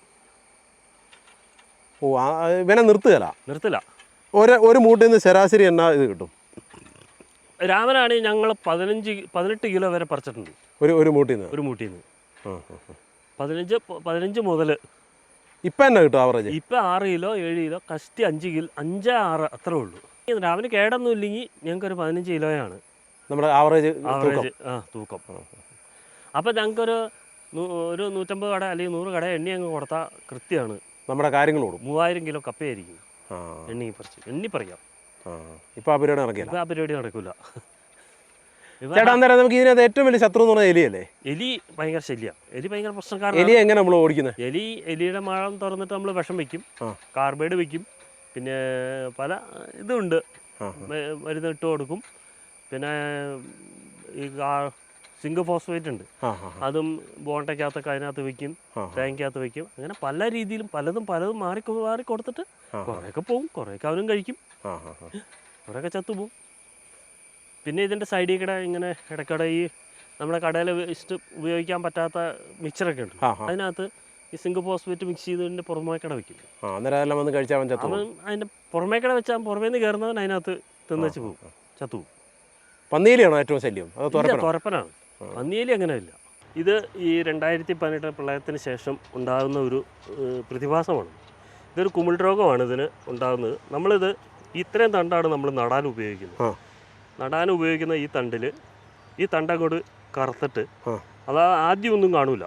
ഇവനെ നിർത്തില്ല. ഒരു മൂട്ടിൽ നിന്ന് ശരാശരി എന്നാ ഇത് കിട്ടും? രാമനാണെങ്കിൽ ഞങ്ങൾ 18 കിലോ വരെ പറിച്ചിട്ടുണ്ട് ഒരു മൂട്ടിൽ നിന്ന്. 15 മുതൽ ഇപ്പം എന്നാ കിട്ടും ആവറേജ്? ഇപ്പം 6 കിലോ 7 കിലോ കഷ്ടി 5 കിലോ 5-6 അത്രേ ഉള്ളൂ. രാവിലെ കേടൊന്നും ഇല്ലെങ്കിൽ ഞങ്ങൾക്കൊരു 15 കിലോയാണ് നമ്മുടെ ആവറേജ് തൂക്കം. അപ്പം ഞങ്ങൾക്കൊരു 150 കട അല്ലെങ്കിൽ 100 കട എണ്ണി അങ്ങ് കൊടുത്താൽ കൃത്യമാണ് നമ്മുടെ കാര്യങ്ങളോട്. 3000 കിലോ കപ്പയായിരിക്കും എണ്ണി പറിക്കാം. ഇപ്പം ആ പരിപാടി നടക്കില്ല. ചേട്ടാ, അന്നേരം നമുക്ക് ഇതിനകത്ത് ഏറ്റവും വലിയ ശത്രു എന്ന് പറഞ്ഞാൽ എലിയല്ലേ? എലി ഭയങ്കര ശല്യമാണ്. എലി ഭയങ്കര പ്രശ്നക്കാരാണ്. എലി എങ്ങനെ നമ്മൾ ഓടിക്കുന്നത്? എലിയുടെ മാളം തുറന്നിട്ട് നമ്മൾ വിഷം വയ്ക്കും, കാർബൈഡ് വയ്ക്കും, പിന്നെ പല ഇതുണ്ട്, മരുന്ന് ഇട്ട് കൊടുക്കും. പിന്നെ ഈ സിങ്ക് ഫോസ്ഫേറ്റ് ഉണ്ട്, അതും ബോണ്ടയ്ക്കകത്തൊക്കെ അതിനകത്ത് വയ്ക്കും, തേങ്ങയ്ക്കകത്ത് വയ്ക്കും. അങ്ങനെ പല രീതിയിലും പലതും മാറി കൊടുത്തിട്ട് കുറേയൊക്കെ പോവും, കുറേയൊക്കെ അവനും കഴിക്കും, കുറേയൊക്കെ ചത്തുപോകും. പിന്നെ ഇതിൻ്റെ സൈഡിൽ കൂടെ ഇങ്ങനെ ഇടയ്ക്കിടെ ഈ നമ്മുടെ കടയിൽ വെച്ചിട്ട് ഉപയോഗിക്കാൻ പറ്റാത്ത മിക്സറൊക്കെ ഉണ്ട്, അതിനകത്ത് ഈ സിങ്ക് ഫോസ്ഫേറ്റ് മിക്സ് ചെയ്തതിൻ്റെ പുറമേക്കട വയ്ക്കും. അവൻ അതിൻ്റെ പുറമേക്കട വെച്ചാൽ പുറമേ നിന്ന് കയറുന്നവൻ അതിനകത്ത് തിന്നുവെച്ച് പോകും, ചത്തുപോകും. പന്നിയിലാണോ ഏറ്റവും ശല്യം? തുരപ്പനാണ്. പന്നിയിലി അങ്ങനെയില്ല. ഇത് ഈ 2018 പ്രളയത്തിന് ശേഷം ഉണ്ടാകുന്ന ഒരു പ്രതിഭാസമാണ്. ഇതൊരു കുമിൾ രോഗമാണ് ഇതിന് ഉണ്ടാകുന്നത്. നമ്മളിത് ഇത്രയും തണ്ടാണ് നമ്മൾ നടാൻ ഉപയോഗിക്കുന്ന ഈ തണ്ടിൽ ഈ തണ്ടങ്ങോട്ട് കറുത്തിട്ട് അത് ആദ്യം ഒന്നും കാണൂല.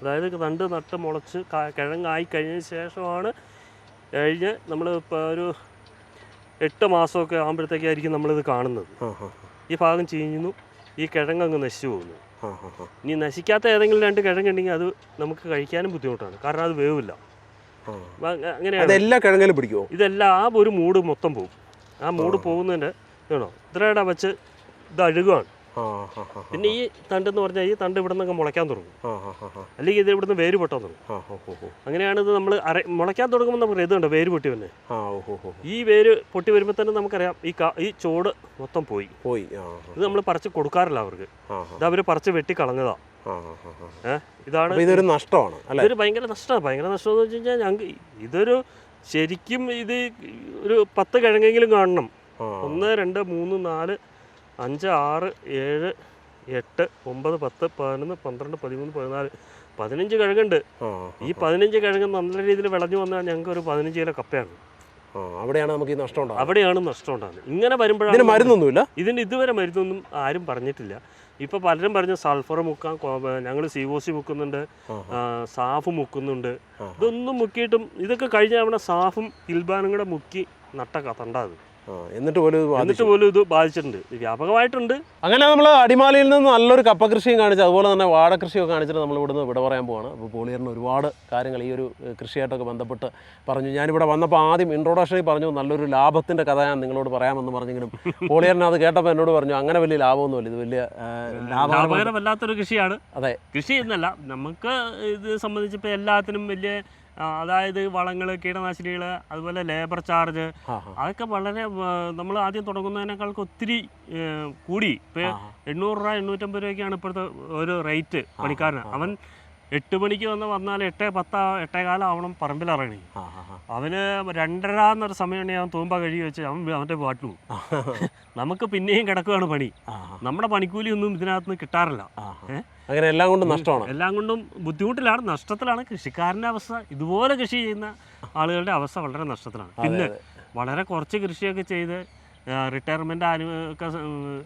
അതായത് തണ്ട് നട്ട് മുളച്ച് കിഴങ്ങായി കഴിഞ്ഞതിന് ശേഷമാണ് നമ്മൾ ഇപ്പോൾ ഒരു 8 മാസമൊക്കെ ആകുമ്പോഴത്തേക്കായിരിക്കും നമ്മളിത് കാണുന്നത്. ഈ ഭാഗം ചീഞ്ഞു, ഈ കിഴങ്ങ് അങ്ങ് നശിച്ചു പോകുന്നു. ഇനി നശിക്കാത്ത ഏതെങ്കിലും 2 കിഴങ്ങുണ്ടെങ്കിൽ അത് നമുക്ക് കഴിക്കാനും ബുദ്ധിമുട്ടാണ്, കാരണം അത് വേവില്ല. അങ്ങനെയാണ് എല്ലാ കിഴങ്ങിലും പിടിക്കുമോ? ഇതെല്ലാം ആ ഒരു മൂട് മൊത്തം പോകും. ആ മൂട് പോകുന്നതിൻ്റെ വേണോ ഇത്രയുടെ വെച്ച് ഇത് അഴുകുകയാണ്. പിന്നെ ഈ തണ്ടെന്ന് പറഞ്ഞാൽ ഈ തണ്ട് ഇവിടെ നിന്നൊക്കെ മുളയ്ക്കാൻ തുടങ്ങും, അല്ലെങ്കിൽ ഇത് ഇവിടുന്ന് വേര് പൊട്ടാൻ തുടങ്ങും. അങ്ങനെയാണ് ഇത് നമ്മൾ മുളയ്ക്കാൻ തുടങ്ങുമ്പോൾ നമുക്ക് ഇതുണ്ട് വേര് പൊട്ടി തന്നെ. ഈ വേര് പൊട്ടി വരുമ്പോൾ തന്നെ നമുക്കറിയാം ഈ ചോട് മൊത്തം പോയി. ഇത് നമ്മൾ പറിച്ച് കൊടുക്കാറില്ല അവർക്ക്, ഇത് അവർ പറിച്ച് വെട്ടി കളഞ്ഞതാ. ഇതാണ് ഇതൊരു നഷ്ടമാണ്. ഇതൊരു ഭയങ്കര നഷ്ടമാണ്. ഭയങ്കര നഷ്ടം എന്ന് വെച്ച് കഴിഞ്ഞാൽ ഞങ്ങൾക്ക് ഇതൊരു ശരിക്കും ഇത് ഒരു 10 കിഴങ്ങെങ്കിലും കാണണം. 1 2 3 4 5 6 7 8 9 10 11 12 13 14 15 കിഴങ്ങുണ്ട്. ഈ 15 കിഴങ്ങ് നല്ല രീതിയിൽ വിളഞ്ഞു വന്നാൽ ഞങ്ങൾക്ക് ഒരു 15 കിലോ കപ്പയാണ്. അവിടെയാണ് നമുക്ക് ഈ നഷ്ടം ഉണ്ടാകുന്നത്. അവിടെയാണ് നഷ്ടം ഉണ്ടാകുന്നത്. ഇങ്ങനെ വരുമ്പോഴാണ് മരുന്നൊന്നുമില്ല, ഇതിന് ഇതുവരെ മരുന്നൊന്നും ആരും പറഞ്ഞിട്ടില്ല. ഇപ്പോൾ പലരും പറഞ്ഞ് സൾഫർ മുക്കാൻ, ഞങ്ങൾ COC മുക്കുന്നുണ്ട്, സാഫ് മുക്കുന്നുണ്ട്. ഇതൊന്നും മുക്കിയിട്ടും ഇതൊക്കെ കഴിഞ്ഞ തവണ സാഫും ഇൽബാനും കൂടെ മുക്കി നട്ട തണ്ടാത്, എന്നിട്ട് പോലും ഇത് ബാധിച്ചിട്ടുണ്ട്, വ്യാപകമായിട്ടുണ്ട്. അങ്ങനെ നമ്മൾ അടിമാലിയിൽ നിന്ന് നല്ലൊരു കപ്പ കൃഷിയും കാണിച്ച് അതുപോലെ തന്നെ വാഴ കൃഷിയൊക്കെ കാണിച്ചിട്ട് നമ്മൾ ഇവിടുന്ന് വിട പറയാൻ പോവാണ്. അപ്പോൾ പോളിയറിന് ഒരുപാട് കാര്യങ്ങൾ ഈ ഒരു കൃഷിയായിട്ടൊക്കെ ബന്ധപ്പെട്ട് പറഞ്ഞു. ഞാനിവിടെ വന്നപ്പോൾ ആദ്യം ഇൻട്രൊഡക്ഷനിൽ പറഞ്ഞു നല്ലൊരു ലാഭത്തിൻ്റെ കഥ ഞാൻ നിങ്ങളോട് പറയാമെന്ന് പറഞ്ഞെങ്കിലും പോളിയറിന് അത് കേട്ടപ്പോൾ എന്നോട് പറഞ്ഞു അങ്ങനെ വലിയ ലാഭമൊന്നുമില്ല, ഇത് വലിയ ലാഭകരമല്ലാത്തൊരു കൃഷിയാണ്. അതെ, കൃഷി എന്നല്ല, നമുക്ക് ഇത് സംബന്ധിച്ചിപ്പോൾ എല്ലാത്തിനും വലിയ, അതായത് വളങ്ങൾ, കീടനാശിനികൾ, അതുപോലെ ലേബർ ചാർജ്, അതൊക്കെ വളരെ നമ്മൾ ആദ്യം തുടങ്ങുന്നതിനേക്കാൾക്ക് ഒത്തിരി കൂടി. ഇപ്പോൾ 800 രൂപ 850 രൂപയ്ക്കാണ് ഇപ്പോഴത്തെ ഒരു റേറ്റ് പണിക്കാരന്. അവൻ 8 മണിക്ക് വന്നാൽ 8 10 8:15 ആവണം പറമ്പിലിറങ്ങി. അവന് 2:30 എന്നൊരു സമയമുണ്ടെങ്കിൽ അവൻ തൂമ്പ കഴുകി വെച്ച് അവൻ്റെ പാട്ടു പോകും. നമുക്ക് പിന്നെയും കിടക്കുകയാണ് പണി. നമ്മുടെ പണിക്കൂലിയൊന്നും ഇതിനകത്ത് നിന്ന് കിട്ടാറില്ല. അങ്ങനെ എല്ലാം കൊണ്ടും നഷ്ടമാണ്, എല്ലാം കൊണ്ടും ബുദ്ധിമുട്ടിലാണ്, നഷ്ടത്തിലാണ്. കൃഷിക്കാരൻ്റെ അവസ്ഥ, ഇതുപോലെ കൃഷി ചെയ്യുന്ന ആളുകളുടെ അവസ്ഥ വളരെ നഷ്ടത്തിലാണ്. പിന്നെ വളരെ കുറച്ച് കൃഷിയൊക്കെ ചെയ്ത് റിട്ടയർമെന്റ് ഒക്കെ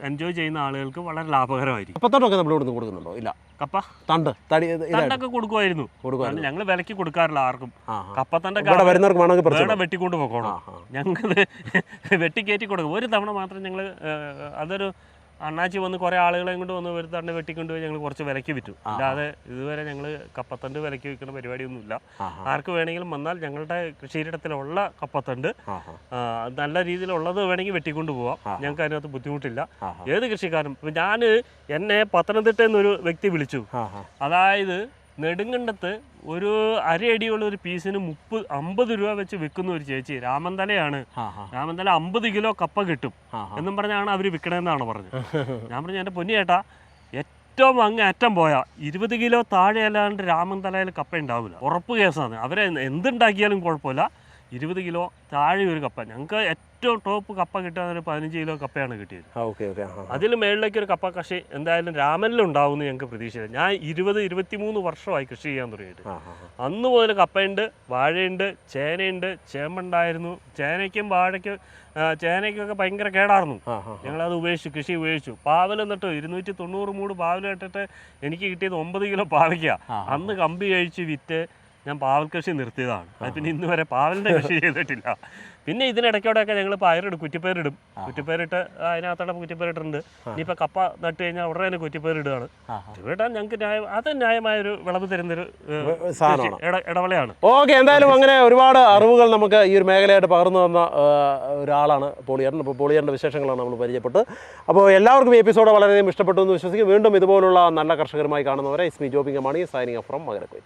എൻജോയ് ചെയ്യുന്ന ആളുകൾക്ക് വളരെ ലാഭകരമായിരിക്കും. കപ്പത്തണ്ടൊക്കെ നമ്മൾ ഇവിടുന്ന് കൊടുക്കുന്നുണ്ടോ? ഇല്ല, കപ്പ തണ്ടൊക്കെ കൊടുക്കുമായിരുന്നു. ഞങ്ങൾ വിലക്ക് കൊടുക്കാറില്ല ആർക്കും. കപ്പത്തണ്ടൊക്കെ വെട്ടിക്കൊണ്ട് പോകണം, ഞങ്ങൾ വെട്ടിക്കയറ്റി കൊടുക്കും. ഒരു തവണ മാത്രം ഞങ്ങൾ അതൊരു അണ്ണാച്ചി വന്ന് കുറേ ആളുകളെയും കൊണ്ട് വന്ന് ഒരു തണ്ട് വെട്ടിക്കൊണ്ടുപോയി ഞങ്ങൾ കുറച്ച് വിലയ്ക്ക് വിറ്റു. അല്ലാതെ ഇതുവരെ ഞങ്ങൾ കപ്പത്തണ്ട് വിലയ്ക്ക് വിൽക്കുന്ന പരിപാടിയൊന്നുമില്ല. ആർക്ക് വേണമെങ്കിലും വന്നാൽ ഞങ്ങളുടെ കൃഷിയിടത്തിലുള്ള കപ്പത്തണ്ട് നല്ല രീതിയിലുള്ളത് വേണമെങ്കിൽ വെട്ടിക്കൊണ്ട് പോവാം, ഞങ്ങൾക്ക് അതിനകത്ത് ബുദ്ധിമുട്ടില്ല. ഏത് കൃഷിക്കാരും, ഇപ്പം എന്നെ പത്തനംതിട്ടയിൽ നിന്നൊരു വ്യക്തി വിളിച്ചു. അതായത് നെടുങ്കണ്ടത്ത് ഒരു അരയടിയുള്ള ഒരു പീസിന് 50 രൂപ വെച്ച് വിൽക്കുന്ന ഒരു ചേച്ചി, രാമന്തലയാണ്. രാമന്തല 50 കിലോ കപ്പ കിട്ടും എന്നും പറഞ്ഞാണ് അവർ വിൽക്കണമെന്നാണ് പറഞ്ഞത്. ഞാൻ പറഞ്ഞു എൻ്റെ പൊന്നു ചേട്ടാ, ഏറ്റവും അങ്ങ് അറ്റം പോയാൽ 20 കിലോ താഴെ അല്ലാണ്ട് രാമന്തലയിൽ കപ്പ ഉണ്ടാവില്ല, ഉറപ്പ് കേസാണ്. അവരെ എന്തുണ്ടാക്കിയാലും കുഴപ്പമില്ല, 20 കിലോ താഴെ ഒരു കപ്പ. ഞങ്ങൾക്ക് ഏറ്റവും ടോപ്പ് കപ്പ കിട്ടാൻ ഒരു 15 കിലോ കപ്പയാണ് കിട്ടിയത്. അതിൽ മേളിലേക്ക് ഒരു കപ്പ കൃഷി എന്തായാലും രാമനിലുണ്ടാവുമെന്ന് ഞങ്ങൾക്ക് പ്രതീക്ഷയില്ല. ഞാൻ 23 വർഷമായി കൃഷി ചെയ്യാൻ തുടങ്ങിയിട്ട്. അന്ന് മുതൽ കപ്പയുണ്ട്, വാഴയുണ്ട്, ചേനയുണ്ട്, ചേമ്പുണ്ടായിരുന്നു. ചേനയ്ക്കൊക്കെ ഭയങ്കര കേടായിരുന്നു. ഞങ്ങളത് ഉപേക്ഷിച്ചു, കൃഷി ഉപേക്ഷിച്ചു. പാവൽ എന്നിട്ട് 290 മൂട് പാവൽ ഇട്ടിട്ട് എനിക്ക് കിട്ടിയത് 9 കിലോ പാവയ്ക്ക. അന്ന് കമ്പി കഴിച്ച് വിറ്റ് ഞാൻ പാവൽ കൃഷി നിർത്തിയതാണ്. അത് പിന്നെ ഇന്ന് വരെ പാവലിൻ്റെ കൃഷി ചെയ്തിട്ടില്ല. പിന്നെ ഇതിനിടയ്ക്കോടെയൊക്കെ ഞങ്ങൾ പയറിടും, കുറ്റിപ്പയറിടും. കുറ്റിപ്പയറിട്ട് അതിനകത്തോടെ കുറ്റിപ്പയറിട്ടുണ്ട്. ഇനിയിപ്പോൾ കപ്പ നട്ട് കഴിഞ്ഞാൽ ഉടനെ തന്നെ കുറ്റിപ്പയറിടുകയാണ്. കുറ്റിപ്പയറിട്ടാൽ ഞങ്ങൾക്ക് ന്യായമായൊരു വിളവ് തരുന്നൊരു ഇടവേളയാണ്. ഓക്കെ, എന്തായാലും അങ്ങനെ ഒരുപാട് അറിവുകൾ നമുക്ക് ഈ ഒരു മേഖലയായിട്ട് പകർന്നു തന്ന ഒരാളാണ് പോളിയറിൻ. അപ്പോൾ പോളിയറിൻ്റെ വിശേഷങ്ങളാണ് നമ്മൾ പരിചയപ്പെട്ടത്. അപ്പോൾ എല്ലാവർക്കും ഈ എപ്പിസോഡ് വളരെയധികം ഇഷ്ടപ്പെട്ടു എന്ന് വിശ്വസിക്കും. വീണ്ടും ഇതുപോലുള്ള നല്ല കർഷകരുമായി കാണുന്നവരെ ഇസ്മി ജോബിംഗ് മാണി സൈനിങ് ഫ്രം മകരക്കൊയ്ത്ത്.